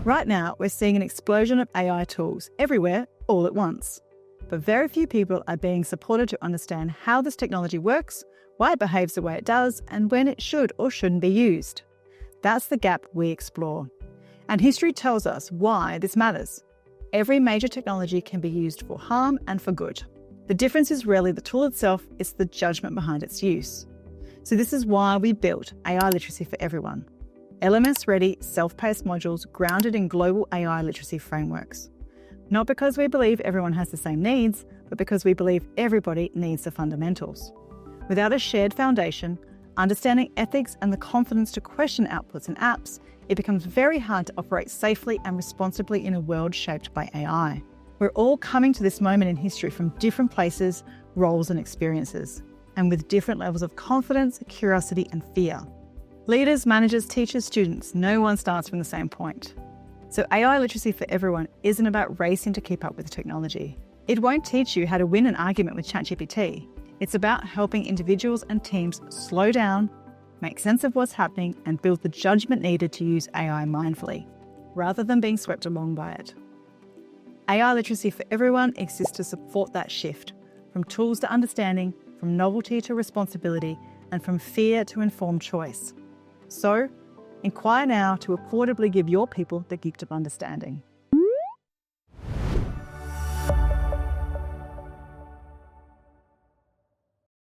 Right now, we're seeing an explosion of AI tools everywhere, all at once. But very few people are being supported to understand how this technology works, why it behaves the way it does, and when it should or shouldn't be used. That's the gap we explore. And history tells us why this matters. Every major technology can be used for harm and for good. The difference is rarely the tool itself, it's the judgment behind its use. So this is why we built AI Literacy for Everyone. LMS-ready, self-paced modules grounded in global AI literacy frameworks. Not because we believe everyone has the same needs, but because we believe everybody needs the fundamentals. Without a shared foundation, understanding ethics and the confidence to question outputs and apps, it becomes very hard to operate safely and responsibly in a world shaped by AI. We're all coming to this moment in history from different places, roles and experiences, and with different levels of confidence, curiosity and fear. Leaders, managers, teachers, students, no one starts from the same point. So AI literacy for everyone isn't about racing to keep up with technology. It won't teach you how to win an argument with ChatGPT. It's about helping individuals and teams slow down, make sense of what's happening, and build the judgment needed to use AI mindfully, rather than being swept along by it. AI literacy for everyone exists to support that shift, from tools to understanding, from novelty to responsibility, and from fear to informed choice. So, inquire now to affordably give your people the gift of understanding.